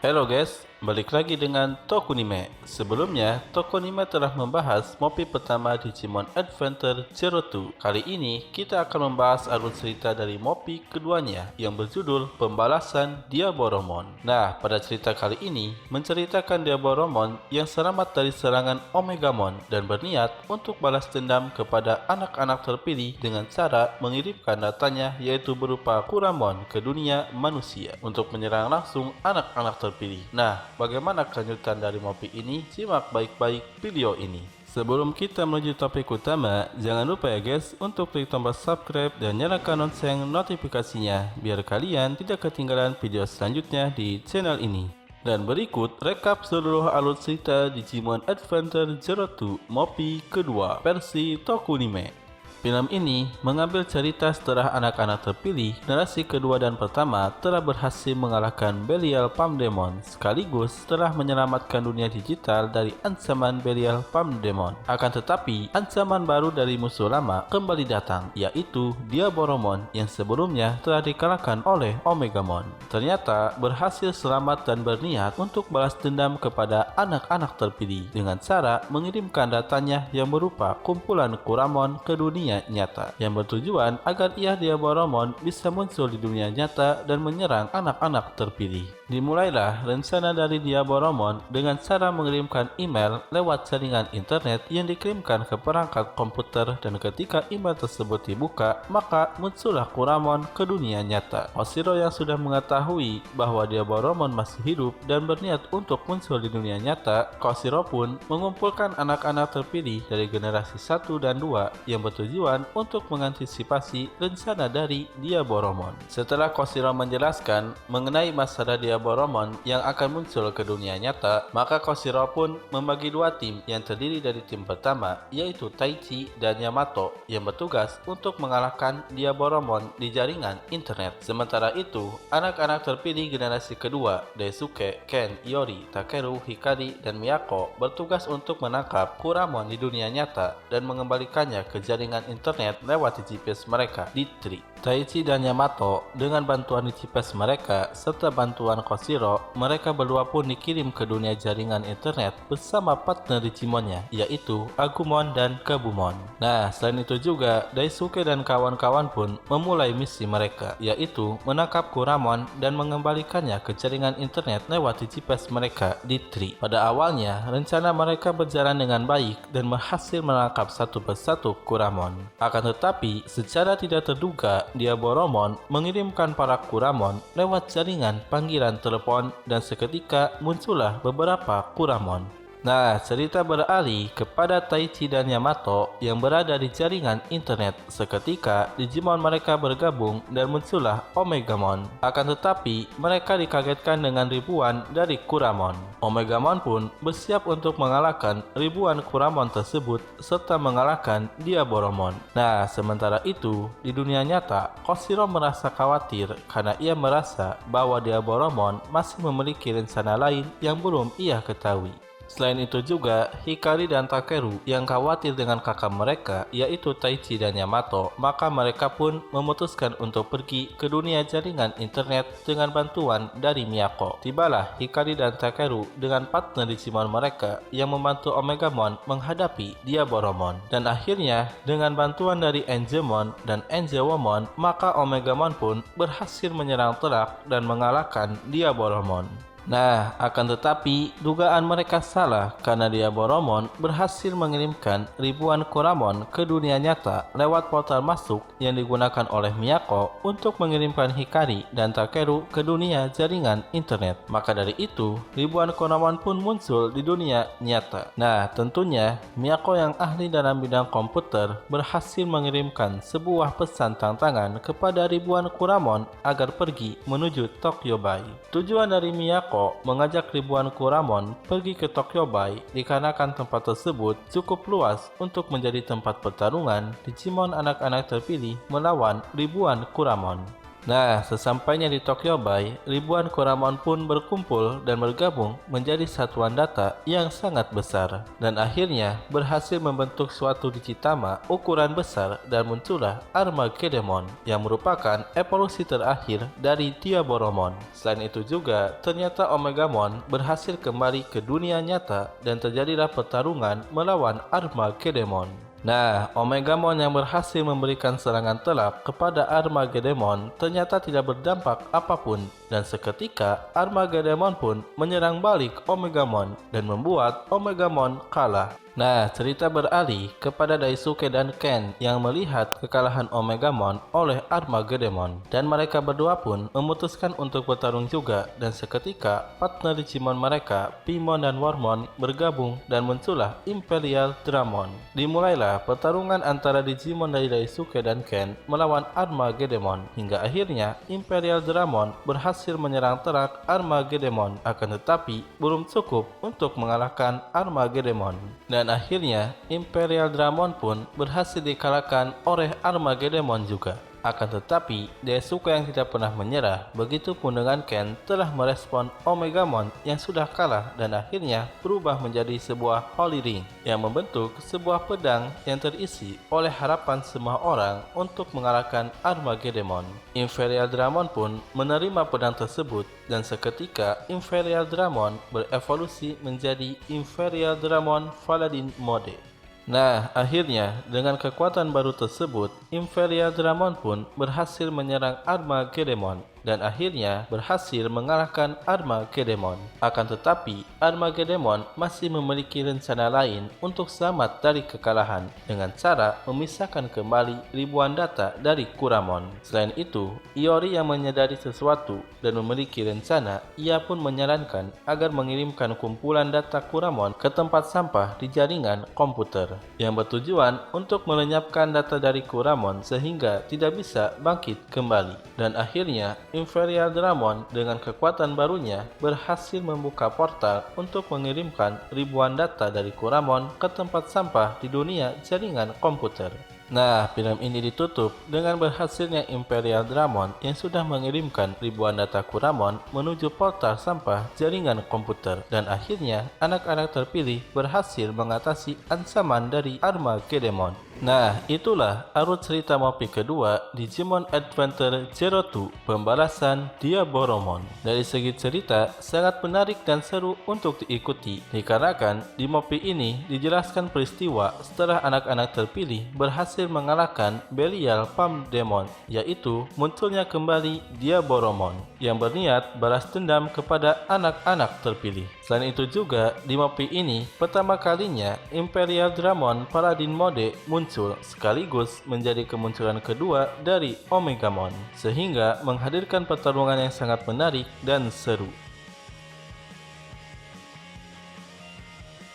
Halo guys, balik lagi dengan Tokunime. Sebelumnya, Tokunime telah membahas Mopi pertama Digimon Adventure Zero 2. Kali ini, kita akan membahas alur cerita dari Mopi keduanya yang berjudul Pembalasan Diaboromon. Nah, pada cerita kali ini, menceritakan Diaboromon yang selamat dari serangan Omegamon dan berniat untuk balas dendam kepada anak-anak terpilih dengan cara mengirimkan datanya yaitu berupa Kuramon ke dunia manusia untuk menyerang langsung anak-anak terpilih. Nah, bagaimana kelanjutan dari Mopi ini? Simak baik-baik video ini. Sebelum kita menuju topik utama, jangan lupa ya guys untuk klik tombol subscribe dan nyalakan lonceng notifikasinya biar kalian tidak ketinggalan video selanjutnya di channel ini. Dan berikut rekap seluruh alur cerita Digimon Adventure Zero 2 Mopi kedua versi Tokunime. Film ini mengambil cerita setelah anak-anak terpilih generasi kedua dan pertama telah berhasil mengalahkan Belial Pamdemon sekaligus telah menyelamatkan dunia digital dari ancaman Belial Pamdemon. Akan tetapi, ancaman baru dari musuh lama kembali datang, yaitu Diaboromon yang sebelumnya telah dikalahkan oleh Omegamon. Ternyata berhasil selamat dan berniat untuk balas dendam kepada anak-anak terpilih dengan cara mengirimkan datanya yang berupa kumpulan Kuramon ke dunia nyata yang bertujuan agar Diaboromon bisa muncul di dunia nyata dan menyerang anak-anak terpilih. Dimulailah rencana dari Diaboromon dengan cara mengirimkan email lewat jaringan internet yang dikirimkan ke perangkat komputer, dan ketika email tersebut dibuka, maka muncullah Kuramon ke dunia nyata. Oshiro yang sudah mengetahui bahwa Diaboromon masih hidup dan berniat untuk muncul di dunia nyata, Oshiro pun mengumpulkan anak-anak terpilih dari generasi 1 dan 2 yang bertujuan untuk mengantisipasi rencana dari Diaboromon. Setelah Oshiro menjelaskan mengenai masalah Diaboromon yang akan muncul ke dunia nyata, maka Oshiro pun membagi dua tim yang terdiri dari tim pertama yaitu Taichi dan Yamato yang bertugas untuk mengalahkan Diaboromon di jaringan internet. Sementara itu, anak-anak terpilih generasi kedua Daisuke, Ken, Iori, Takeru, Hikari, dan Miyako bertugas untuk menangkap Kuramon di dunia nyata dan mengembalikannya ke jaringan internet lewat DigiPass mereka di Tri. Taichi dan Yamato dengan bantuan DigiPass mereka serta bantuan Oshiro, mereka berdua pun dikirim ke dunia jaringan internet bersama partner Digimonnya yaitu Agumon dan Gabumon. Nah, selain itu juga Daisuke dan kawan-kawan pun memulai misi mereka yaitu menangkap Kuramon dan mengembalikannya ke jaringan internet lewat DigiPass mereka di Tri. Pada awalnya, rencana mereka berjalan dengan baik dan berhasil menangkap satu persatu Kuramon. Akan tetapi, secara tidak terduga, Diaboromon mengirimkan para Kuramon lewat jaringan panggilan telepon dan seketika muncullah beberapa Kuramon. Nah, cerita beralih kepada Taichi dan Yamato yang berada di jaringan internet. Seketika, Digimon mereka bergabung dan muncullah Omegamon. Akan tetapi, mereka dikagetkan dengan ribuan dari Kuramon. Omegamon pun bersiap untuk mengalahkan ribuan Kuramon tersebut serta mengalahkan Diaboromon. Nah, sementara itu, di dunia nyata, Oshiro merasa khawatir karena ia merasa bahwa Diaboromon masih memiliki rencana lain yang belum ia ketahui. Selain itu juga, Hikari dan Takeru yang khawatir dengan kakak mereka yaitu Taichi dan Yamato, maka mereka pun memutuskan untuk pergi ke dunia jaringan internet dengan bantuan dari Miyako. Tibalah Hikari dan Takeru dengan partner Digimon mereka yang membantu Omegamon menghadapi Diaboromon. Dan akhirnya, dengan bantuan dari Angemon dan Angewomon, maka Omegamon pun berhasil menyerang telak dan mengalahkan Diaboromon. Nah, akan tetapi dugaan mereka salah karena Diaboromon berhasil mengirimkan ribuan Kuramon ke dunia nyata lewat portal masuk yang digunakan oleh Miyako untuk mengirimkan Hikari dan Takeru ke dunia jaringan internet. Maka dari itu, ribuan Kuramon pun muncul di dunia nyata. Nah, tentunya Miyako yang ahli dalam bidang komputer berhasil mengirimkan sebuah pesan tantangan kepada ribuan Kuramon agar pergi menuju Tokyo Bay. Tujuan dari Miyako mengajak ribuan Kuramon pergi ke Tokyo Bay dikarenakan tempat tersebut cukup luas untuk menjadi tempat pertarungan Digimon anak-anak terpilih melawan ribuan Kuramon. Nah, sesampainya di Tokyo Bay, ribuan Kuramon pun berkumpul dan bergabung menjadi satuan data yang sangat besar. Dan akhirnya berhasil membentuk suatu Digitama ukuran besar dan muncullah Armageddon yang merupakan evolusi terakhir dari Diaboromon. Selain itu juga, ternyata Omegamon berhasil kembali ke dunia nyata dan terjadilah pertarungan melawan Armageddon. Nah, Omegamon yang berhasil memberikan serangan telak kepada Armageddon ternyata tidak berdampak apapun, dan seketika Armageddon pun menyerang balik Omegamon dan membuat Omegamon kalah. Nah, cerita beralih kepada Daisuke dan Ken yang melihat kekalahan Omegamon oleh Armageddon, dan mereka berdua pun memutuskan untuk bertarung juga, dan seketika partner Digimon mereka, Paimon dan Wormmon, bergabung dan muncullah Imperial Dramon. Dimulailah pertarungan antara Digimon dari Daisuke dan Ken melawan Armageddon, hingga akhirnya Imperial Dramon berhasil menyerang telak Armageddon, akan tetapi belum cukup untuk mengalahkan Armageddon. Dan akhirnya Imperial Dramon pun berhasil dikalahkan oleh Armageddon juga. Akan tetapi, Daisuke yang tidak pernah menyerah, begitupun dengan Ken telah merespon Omegamon yang sudah kalah dan akhirnya berubah menjadi sebuah Holy Ring yang membentuk sebuah pedang yang terisi oleh harapan semua orang untuk mengalahkan Armageddon. Imperial Dramon pun menerima pedang tersebut dan seketika Imperial Dramon berevolusi menjadi Imperial Dramon Paladin Mode. Nah, akhirnya dengan kekuatan baru tersebut, Imperial Dramon pun berhasil menyerang Armageddon dan akhirnya berhasil mengalahkan Armageddon. Akan tetapi, Armageddon masih memiliki rencana lain untuk selamat dari kekalahan dengan cara memisahkan kembali ribuan data dari Kuramon. Selain itu, Iori yang menyadari sesuatu dan memiliki rencana, ia pun menyarankan agar mengirimkan kumpulan data Kuramon ke tempat sampah di jaringan komputer yang bertujuan untuk melenyapkan data dari Kuramon sehingga tidak bisa bangkit kembali. Dan akhirnya Imperial Dramon dengan kekuatan barunya berhasil membuka portal untuk mengirimkan ribuan data dari Kuramon ke tempat sampah di dunia jaringan komputer. Nah, film ini ditutup dengan berhasilnya Imperial Dramon yang sudah mengirimkan ribuan data Kuramon menuju portal sampah jaringan komputer, dan akhirnya anak-anak terpilih berhasil mengatasi ancaman dari Armageddon. Nah, itulah alur cerita Mopi kedua Digimon Adventure Zero 2 Pembalasan Diaboromon. Dari segi cerita, sangat menarik dan seru untuk diikuti, dikarenakan di Mopi ini dijelaskan peristiwa setelah anak-anak terpilih berhasil mengalahkan Belial Paimon, yaitu munculnya kembali Diaboromon yang berniat balas dendam kepada anak-anak terpilih. Selain itu juga, di Mopi ini pertama kalinya Imperial Dramon Paladin Mode muncul, sekaligus menjadi kemunculan kedua dari Omegamon, sehingga menghadirkan pertarungan yang sangat menarik dan seru.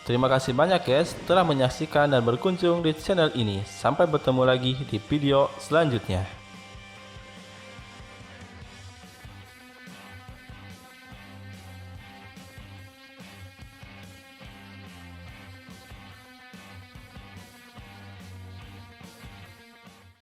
Terima kasih banyak guys telah menyaksikan dan berkunjung di channel ini. Sampai bertemu lagi di video selanjutnya.